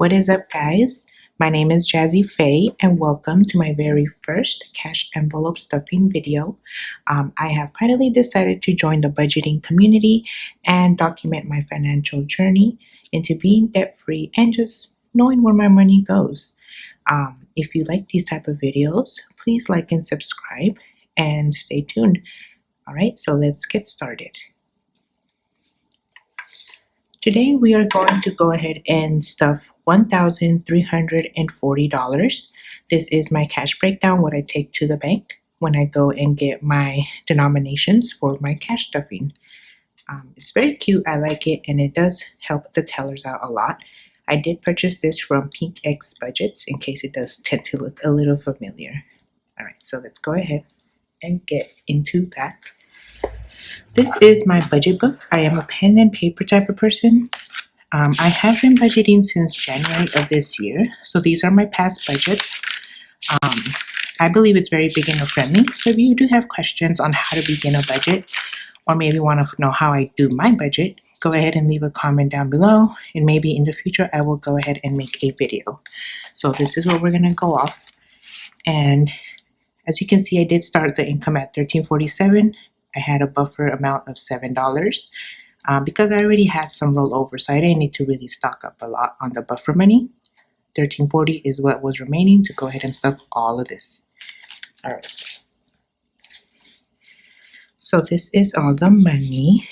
What is up, guys? My name is Jazzy Faye, and welcome to my very first cash envelope stuffing video. I have finally decided to join the budgeting community and document my financial journey into being debt-free and just knowing where my money goes. If you like these type of videos, please like and subscribe and stay tuned. All right, so let's get started. Today we are going to go ahead and stuff $1,340. This is my cash breakdown, what I take to the bank when I go and get my denominations for my cash stuffing. It's very cute, I like it, and it does help the tellers out a lot. I did purchase this from Pink X Budgets in case it does tend to look a little familiar. Alright, so let's go ahead and get into that. This is my budget book. I am a pen and paper type of person. I have been budgeting since January of this year. So these are my past budgets. I believe it's very beginner friendly. So if you do have questions on how to begin a budget, or maybe want to know how I do my budget, go ahead and leave a comment down below. And maybe in the future, I will go ahead and make a video. So this is what we're going to go off. And as you can see, I did start the income at $1,347. I had a buffer amount of $7 because I already had some rollover, so I didn't need to really stock up a lot on the buffer money. $1,340 is what was remaining to go ahead and stuff all of this. All right. So this is all the money.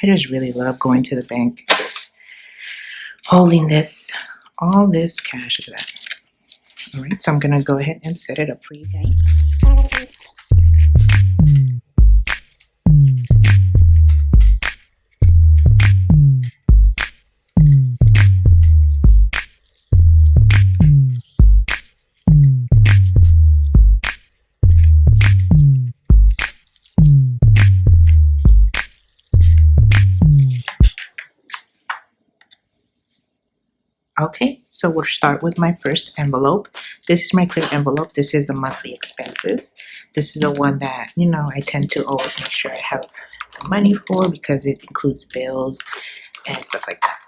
I just really love going to the bank and just holding all this cash of that. All right, so I'm gonna go ahead and set it up for you guys. Okay, so we'll start with my first envelope. This is my clear envelope. This is the monthly expenses. This is the one that, I tend to always make sure I have the money for because it includes bills and stuff like that.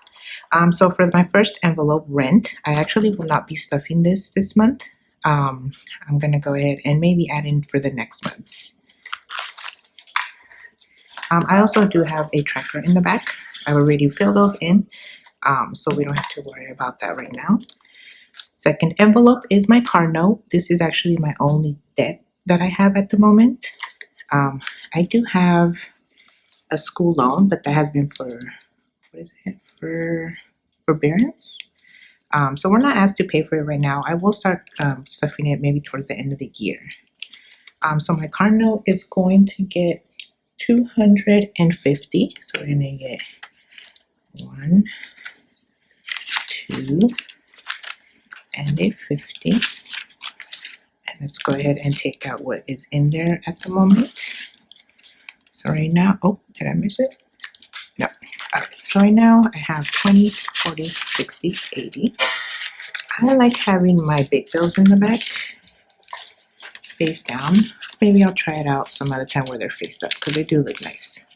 So for my first envelope, rent, I actually will not be stuffing this month. I'm going to go ahead and maybe add in for the next months. I also do have a tracker in the back. I already filled those in. So we don't have to worry about that right now. Second envelope is my car note. This is actually my only debt that I have at the moment. I do have a school loan, but that has been for forbearance. So we're not asked to pay for it right now. I will start stuffing it maybe towards the end of the year. So my car note is going to get $250. So we're gonna get 1, 2, and a 50. And let's go ahead and take out what is in there at the moment. So right now, oh, did I miss it? No. All right, so right now I have 20, 40, 60, 80. I like having my big bills in the back face down. Maybe I'll try it out some other time where they're face up because they do look nice.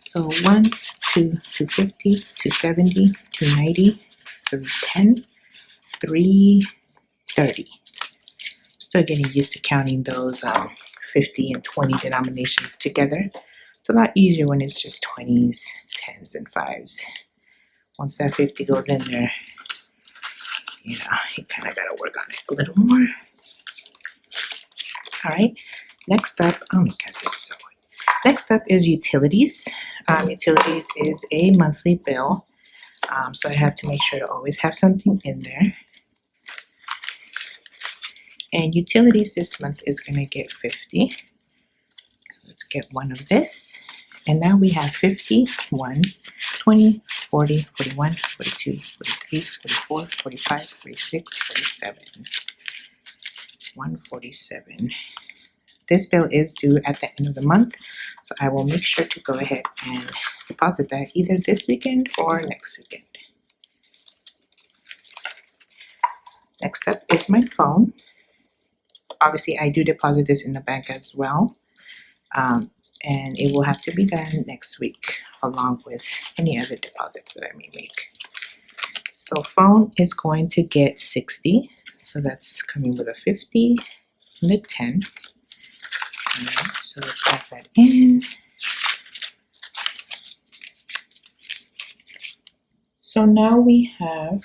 So 1, 2, 250, 270, 290, 310, 330. Still getting used to counting those 50 and 20 denominations together. It's a lot easier when it's just 20s, 10s, and 5s. Once that 50 goes in there, you kind of got to work on it a little more. All right, next up, oh my God, this is so good. Next up is utilities. Utilities is a monthly bill. So I have to make sure to always have something in there. And utilities this month is going to get 50. So let's get one of this. And now we have 50, 1, 20, 40, 41, 42, 43, 44, 45, 46, 47. 147. This bill is due at the end of the month. So I will make sure to go ahead and deposit that either this weekend or next weekend. Next up is my phone. Obviously, I do deposit this in the bank as well. And it will have to be done next week along with any other deposits that I may make. So phone is going to get 60. So that's coming with a 50 and a 10. All right, so let's add that in. So now we have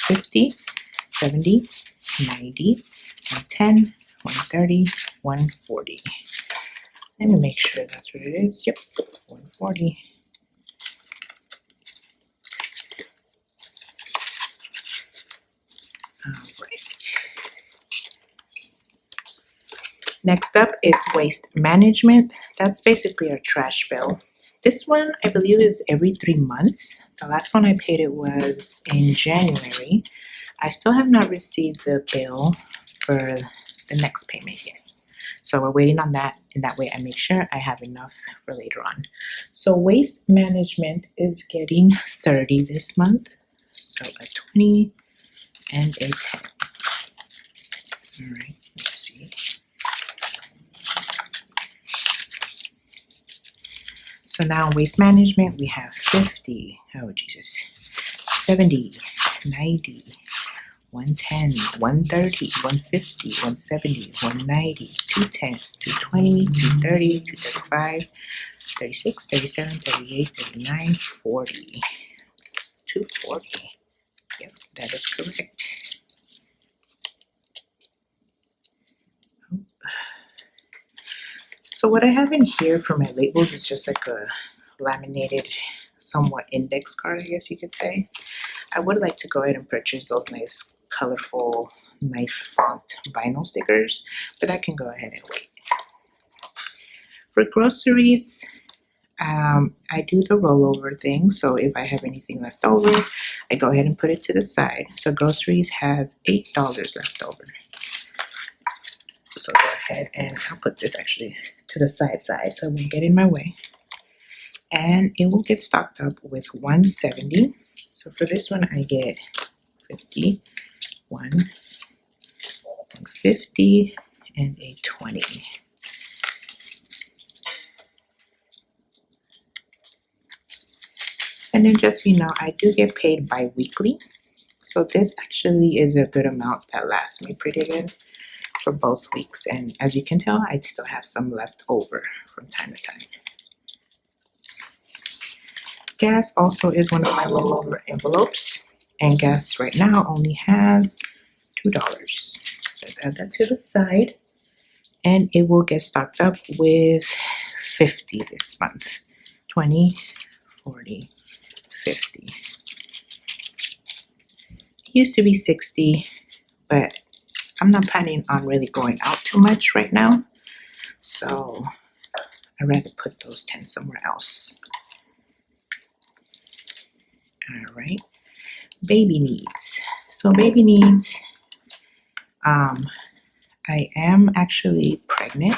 50, 70, 90, 110, 130, 140. Let me make sure that's what it is. Yep, 140. All right. Next up is waste management. That's basically our trash bill. This one, I believe, is every 3 months. The last one I paid it was in January. I still have not received the bill for the next payment yet. So we're waiting on that, and that way I make sure I have enough for later on. So waste management is getting 30 this month. So a 20 and a 10. All right, let's see. So now waste management, we have 50, oh Jesus, 70, 90, 110, 130, 150, 170, 190, 210, 220, 230, 235, 36, 37, 38, 39, 40. 240. Yep, that is correct. So what I have in here for my labels is just like a laminated, somewhat index card, I guess you could say. I would like to go ahead and purchase those nice, colorful, nice font vinyl stickers, but I can go ahead and wait. For groceries, I do the rollover thing. So if I have anything left over, I go ahead and put it to the side. So groceries has $8 left over. So go ahead and I'll put this actually to the side so it won't get in my way. And it will get stocked up with 170. So for this one, I get 50, 150, and a 20. And then just so you know, I do get paid bi-weekly. So this actually is a good amount that lasts me pretty good for both weeks. And as you can tell, I still have some left over from time to time. Gas also is one of my rollover envelopes. And gas right now only has $2. So let's add that to the side. And it will get stocked up with 50 this month. 20, 40, 50. It used to be 60, but I'm not planning on really going out too much right now. So I'd rather put those 10 somewhere else. All right. Baby needs. So baby needs, I am actually pregnant.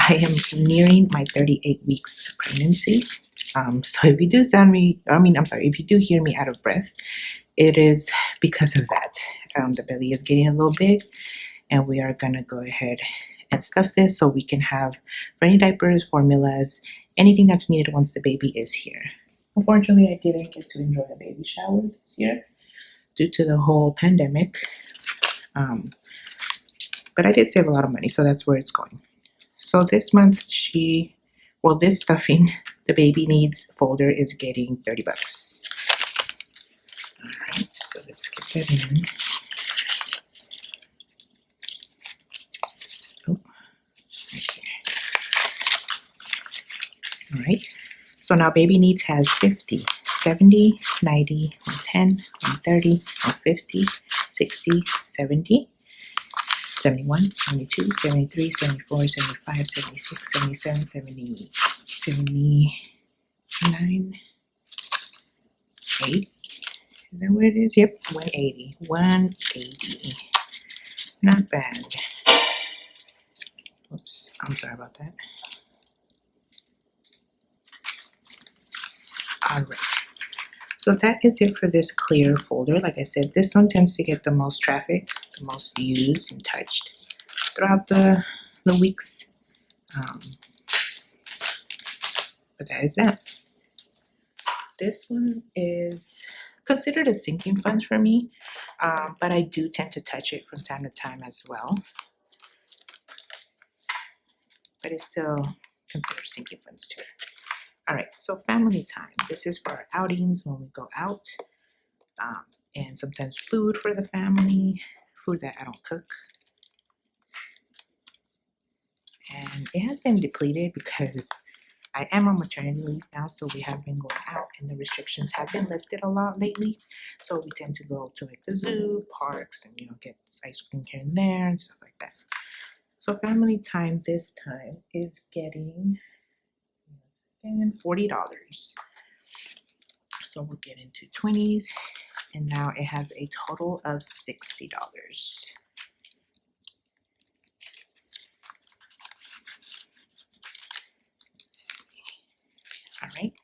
I am nearing my 38 weeks of pregnancy. So if you do if you do hear me out of breath, it is because of that. The belly is getting a little big, and we are gonna go ahead and stuff this so we can have for any diapers, formulas, anything that's needed once the baby is here. Unfortunately, I didn't get to enjoy a baby shower this year due to the whole pandemic. But I did save a lot of money, so that's where it's going. So this month this stuffing, the baby needs folder is getting $30. All right, so let's get that in. Oh, okay. All right, so now baby needs has 50, 70, 90, 110, 130, 150, 60, 70, 71, 72, 73, 74, 75, 76, 77, 78, 79, 80. Is that what it is? Yep, 180. 180. Not bad. Oops, I'm sorry about that. Alright. So that is it for this clear folder. Like I said, this one tends to get the most traffic, the most used and touched throughout the weeks. But that is that. This one is considered a sinking funds for me, but I do tend to touch it from time to time as well. But it's still considered sinking funds too. All right, so family time. This is for our outings when we go out, and sometimes food for the family, food that I don't cook. And it has been depleted because I am on maternity leave now, so we have been going out and the restrictions have been lifted a lot lately. So we tend to go to like the zoo, parks, and get ice cream here and there and stuff like that. So family time this time is getting $40. So we'll get into 20s, and now it has a total of $60. All right.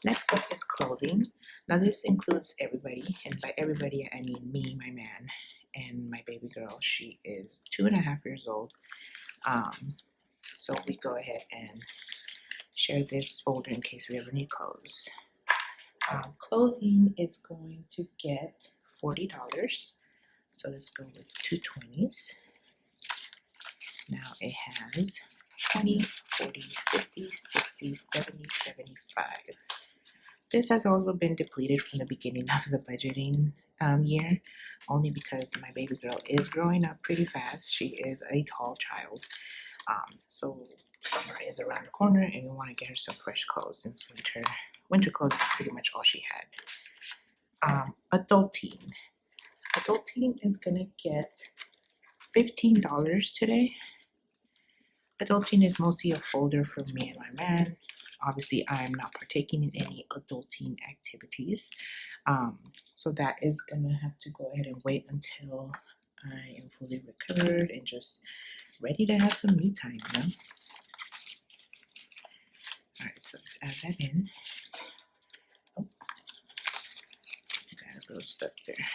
Next up is clothing. Now this includes everybody, and by everybody I mean me, my man, and my baby girl. She is 2.5 years old. So we go ahead and share this folder in case we ever need clothes. Clothing is going to get $40. So let's go with 2 20s. Now it has 20, 40, 50, 60, 70, 75. This has also been depleted from the beginning of the budgeting year, only because my baby girl is growing up pretty fast. She is a tall child. So summer is around the corner and we want to get her some fresh clothes since winter clothes is pretty much all she had. Adulting is gonna get $15 today. Adulting is mostly a folder for me and my man. Obviously I'm not partaking in any adulting activities, so that is gonna have to go ahead and wait until I am fully recovered and just ready to have some me time, Alright, so let's add that in. Oh, got a little stuck there.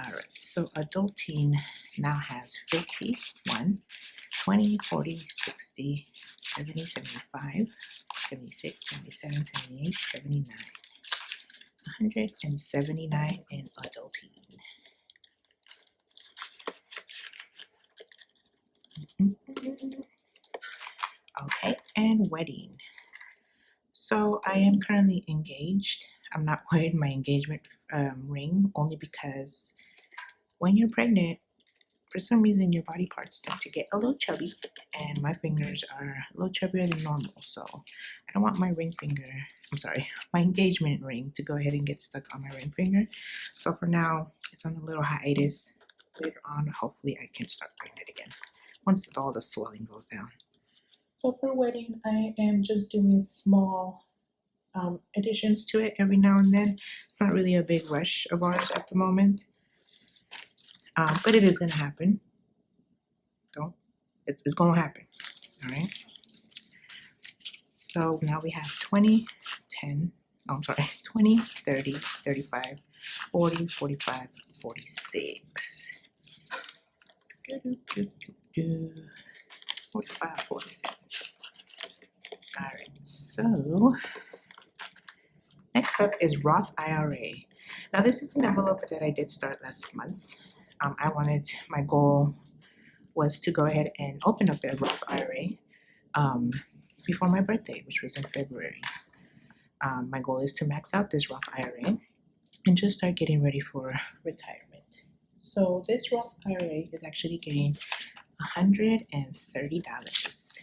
Alright, so adulting now has 50, 20, 40, 60, 70, 75, 76, 77, 78, 79. 179 in adulting. Okay, and wedding. So I am currently engaged. I'm not wearing my engagement ring only because when you're pregnant, for some reason your body parts tend to get a little chubby, and my fingers are a little chubbier than normal. So I don't want my my engagement ring to go ahead and get stuck on my ring finger. So for now, it's on a little hiatus. Later on, hopefully I can start wearing it again once all the swelling goes down. So for wedding, I am just doing small additions to it every now and then. It's not really a big rush of ours at the moment, but it is going to happen. It's going to happen. All right. So now we have 20, 30, 35, 40, 45, 46. 45, 47. All right, so next up is Roth IRA. Now this is an envelope that I did start last month. My goal was to go ahead and open up a Roth IRA before my birthday, which was in February. My goal is to max out this Roth IRA and just start getting ready for retirement. So this Roth IRA is actually getting $130.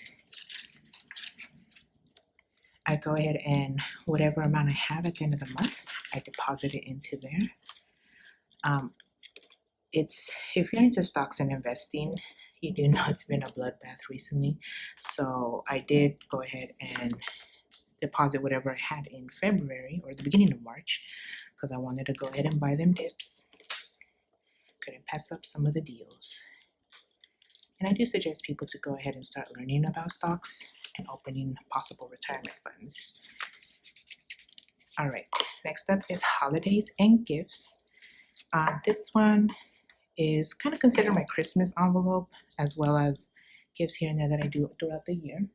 I go ahead and whatever amount I have at the end of the month, I deposit it into there. If you're into stocks and investing, you do know it's been a bloodbath recently. So I did go ahead and deposit whatever I had in February or the beginning of March because I wanted to go ahead and buy them dips. Couldn't pass up some of the deals. And I do suggest people to go ahead and start learning about stocks and opening possible retirement funds. All right, next up is holidays and gifts. This one is kind of considered my Christmas envelope, as well as gifts here and there that I do throughout the year.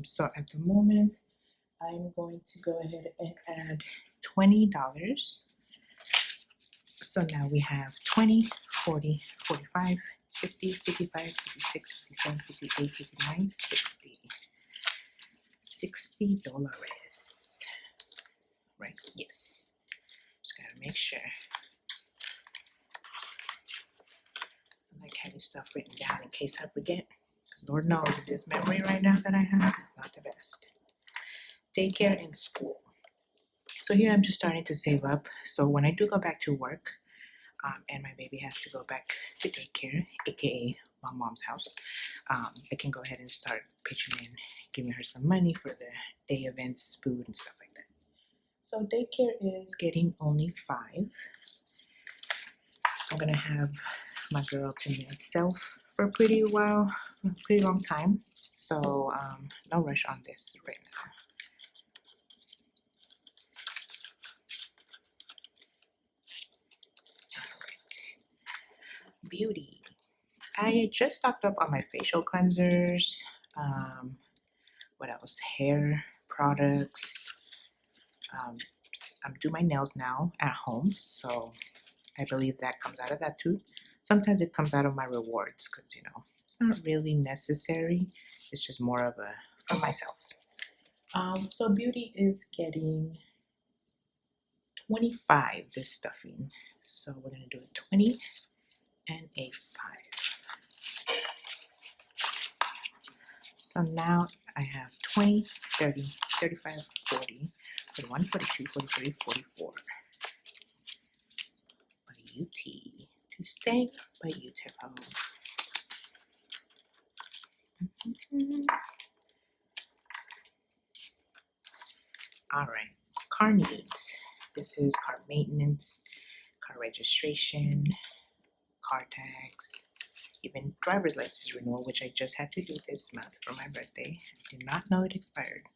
So at the moment, I'm going to go ahead and add $20. So now we have 20, 40, 45, 50, 55, 56, 57, 58, 59, 60. $60. Right? Yes. Just gotta make sure. I like having stuff written down in case I forget. Because Lord knows this memory right now that I have is not the best. Daycare and school. So here I'm just starting to save up. So when I do go back to work, and my baby has to go back to daycare, aka my mom's house, I can go ahead and start pitching in, giving her some money for the day events, food, and stuff like that. So daycare is getting only $5. I'm gonna have my girl to myself for a pretty while, for a pretty long time. So no rush on this right now. Alright. Beauty. I just stocked up on my facial cleansers. What else? Hair products. I'm doing my nails now at home, so I believe that comes out of that too. Sometimes it comes out of my rewards because, you know, it's not really necessary. It's just more of a for myself. So beauty is getting 25 this stuffing. So we're gonna do a 20 and a 5. So now I have 20, 30, 35, 40, 41, 42, 43, 44. Beauty to stay, beautiful. All right, car needs. This is car maintenance, car registration, car tags, even driver's license renewal, which I just had to do this month for my birthday. I did not know it expired,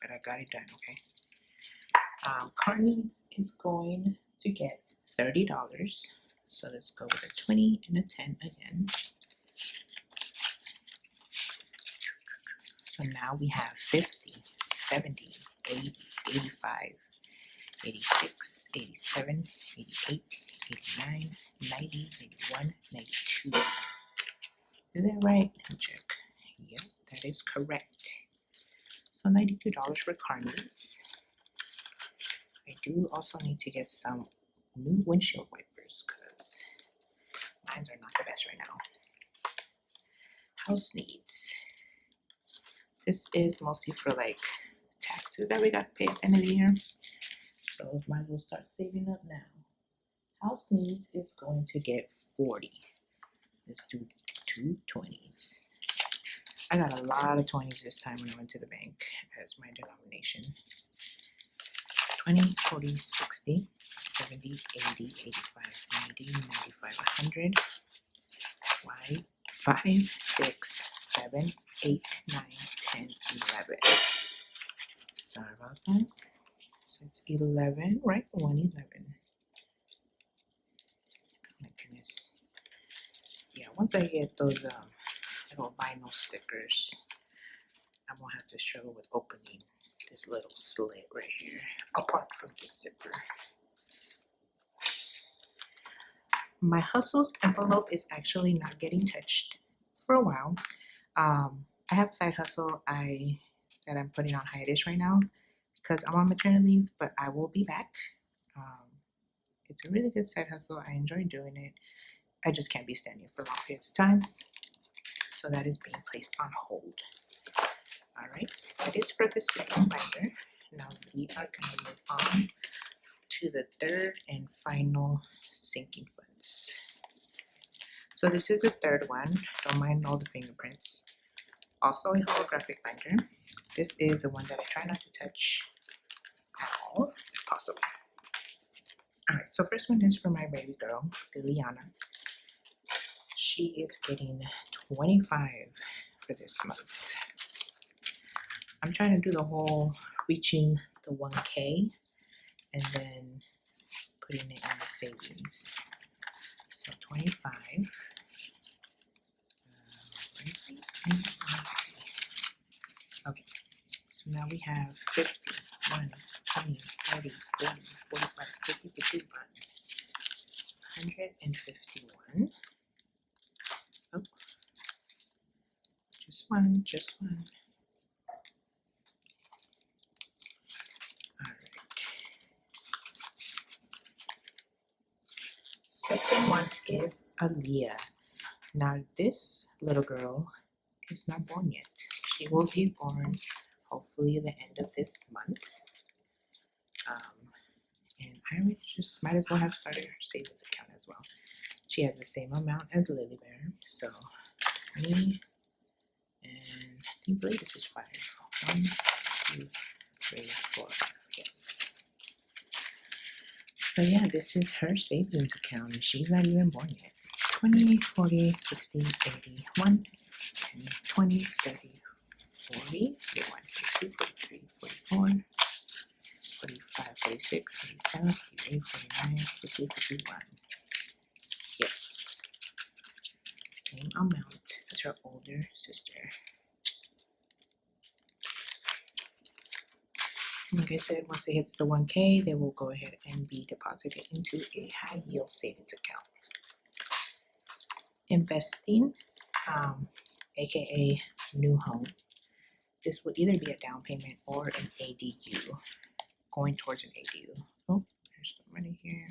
but I got it done, okay? Car needs is going to get $30. So let's go with a 20 and a 10 again. So now we have 50, 70, 80, 85, 86, 87, 88, 89, 90, 91, 92. Is that right? Let me check. Yep, that is correct. So $92 for car needs. I do also need to get some new windshield wipers because mine are not the best right now. House needs. This is mostly for like taxes that we got paid at the end of the year. So mine will start saving up now. House needs is going to get 40. Let's do 2 20s. I got a lot of 20s this time when I went to the bank as my denomination. 20, 40, 60, 70, 80, 85, 90, 95, 100. 5, 6, 7, 8, 9, 10, 11. Sorry about that. So it's 11, right? 111. Oh my goodness. Yeah, once I get those little vinyl stickers, I won't have to struggle with opening this little slit right here, apart from the zipper. My Hustles envelope is actually not getting touched for a while. I have a side hustle that I'm putting on hiatus right now because I'm on maternity leave, but I will be back. It's a really good side hustle. I enjoy doing it. I just can't be standing for long periods of time. So that is being placed on hold. All right, that is for the second binder. Now we are going to move on to the third and final sinking funds. So this is the third one. Don't mind all the fingerprints. Also a holographic binder. This is the one that I try not to touch at all if possible. Alright, so first one is for my baby girl, Liliana. She is getting 25 for this month. I'm trying to do the whole reaching the 1K and then putting it in the savings. So 25. Okay, so now we have 50, 1, 20, 30, 40, 45, 50, 51, 151. Oh, just one. All right. Second one is Aaliyah. Now this little girl is not born yet. She will be born hopefully the end of this month. And I would just might as well have started her savings account as well. She has the same amount as Lily Bear, so 20, and I believe this is 5. 1, 2, 3, 4, 5. Yes. So yeah, this is her savings account, and she's not even born yet. 20, 40, 60, 80, 1, 10, 20, 30, 40, 41, 42, 43, 44, 45, 46, 47, 48, 49, 50, 51. Yes. Same amount as her older sister. Like I said, once it hits the 1K, they will go ahead and be deposited into a high yield savings account. Investing, aka new home. This would either be a down payment or an ADU, going towards an ADU. Oh, there's some money here.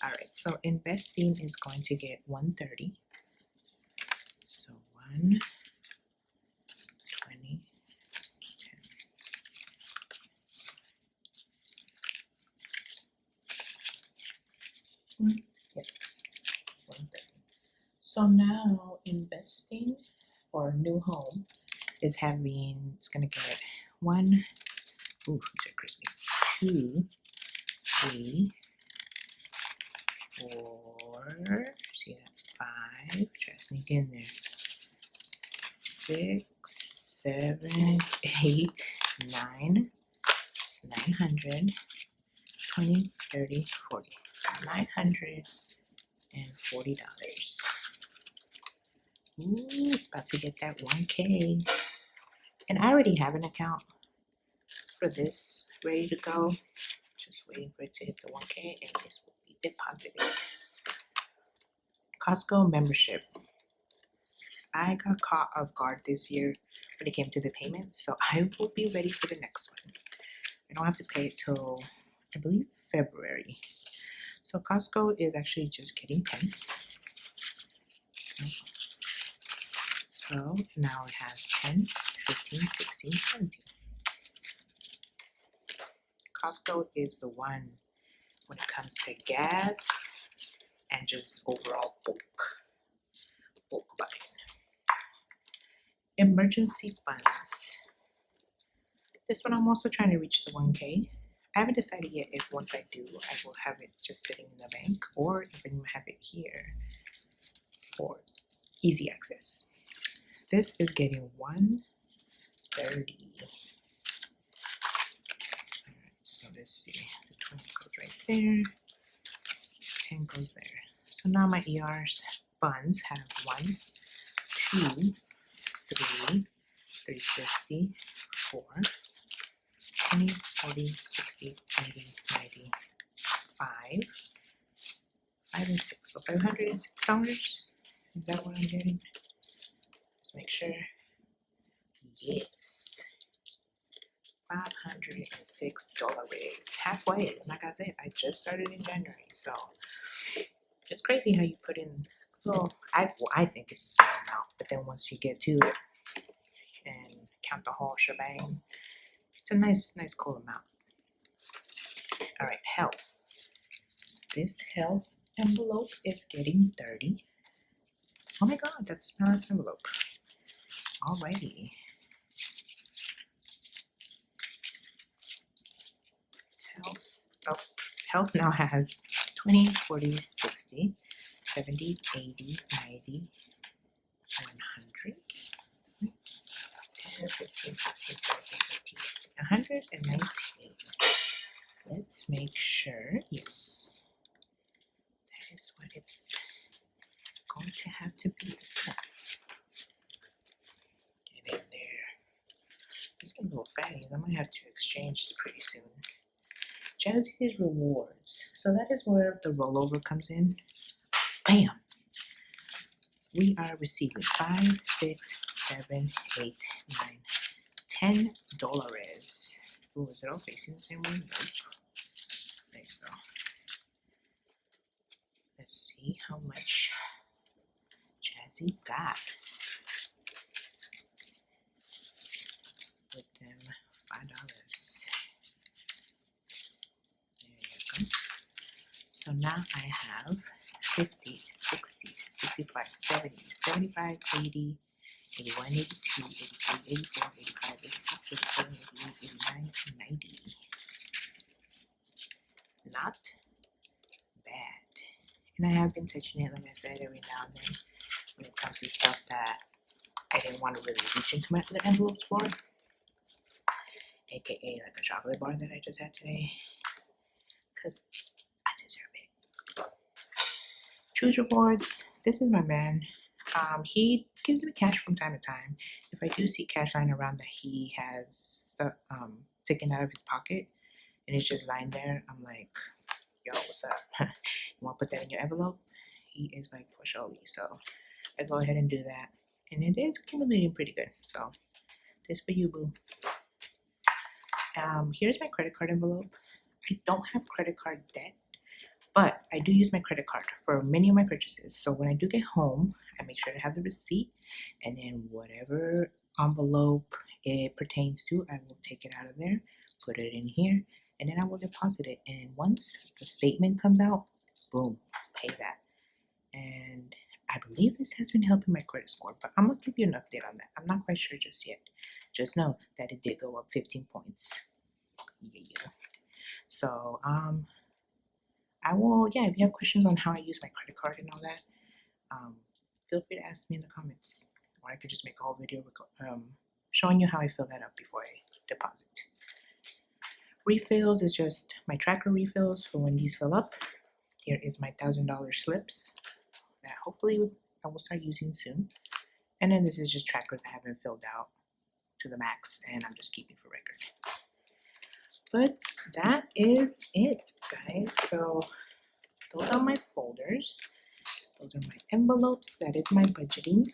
All right, so investing is going to get 130. So 1, 20, 10. Yes, 130. So now investing or new home is having, it's gonna get 1, ooh, these are crispy, 2, 3, 4, see that, 5, try to sneak in there, 6, 7, 8, 9, it's 900, 20, 30, 40, $940. Ooh, it's about to get that 1K. And I already have an account for this ready to go. Just waiting for it to hit the 1K and this will be deposited. Costco membership. I got caught off guard this year when it came to the payment, so I will be ready for the next one. I don't have to pay it till, I believe, February. So Costco is actually just getting 10. So now it has 10, 15, 16, 17. Costco is the one when it comes to gas and just overall bulk buying. Emergency funds. This one I'm also trying to reach the 1K. I haven't decided yet if once I do, I will have it just sitting in the bank or if I'm gonna have it here for easy access. This is getting 130. Alright, so let's see. The 20 goes right there. 10 goes there. So now my ER's funds have 1, 2, 3, 350, 4, 20, 40, 60, 80, 90, 5, 5 and 6. So $506. Is that what I'm getting? Let's make sure. Yes. $506. Halfway. Like I said, I just started in January. So it's crazy how you put in, well, I think it's a small amount, but then once you get to it and count the whole shebang, it's a nice cool amount. All right, health. This health envelope is getting 30. Oh my god, that's my last envelope. Alrighty. Health. Oh, health now has 20, 40, 60, 70, 80, 90, 100, 10, 15, 16, 17, 18, 119. Let's make sure, yes, that is what it's going to have to be. Get in there. a little fatty. I might have to exchange pretty soon. Jazzy's rewards. So that is where the rollover comes in. Bam! We are receiving $5, $6, $7, $8, $9, $10. Ooh, is it all facing the same way? Nope. There you go. Let's see how much Jazzy got with them $5. There you go. So now I have 50, 60, 65, 70, 75, 80, 81, 82, 83, 84, 85, 86, 87, 88, 89, 90. Not bad. And I have been touching it, like I said, every now and then when it comes to stuff that I didn't want to really reach into my other envelopes for, aka like a chocolate bar that I just had today, because I deserve it. Choose rewards. This is my man. He gives me cash from time to time. If I do see cash lying around that he has stuff taken out of his pocket and it's just lying there, I'm like, yo, what's up? You want to put that in your envelope? He is like, for surely. So I go ahead and do that. And it is accumulating pretty good. So this for you, boo. Here's my credit card envelope. I don't have credit card debt, but I do use my credit card for many of my purchases. So when I do get home, I make sure to have the receipt, and then whatever envelope it pertains to, I will take it out of there, put it in here, and then I will deposit it. And once the statement comes out, boom, pay that. And I believe this has been helping my credit score, but I'm gonna give you an update on that. I'm not quite sure just yet. Just know that it did go up 15 points. Yeah. So I will, yeah, if you have questions on how I use my credit card and all that, feel free to ask me in the comments, or I could just make a whole video showing you how I fill that up before I deposit. Refills is just my tracker refills for when these fill up. Here is my $1,000 slips that hopefully I will start using soon. And then this is just trackers I haven't filled out to the max and I'm just keeping for record. But that is it, guys. So those are my folders. Those are my envelopes. That is my budgeting.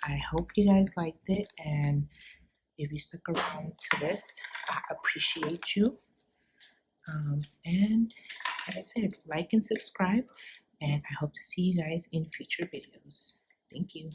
I hope you guys liked it, and if you stuck around to this, I appreciate you. And like I said, like and subscribe, and I hope to see you guys in future videos. Thank you.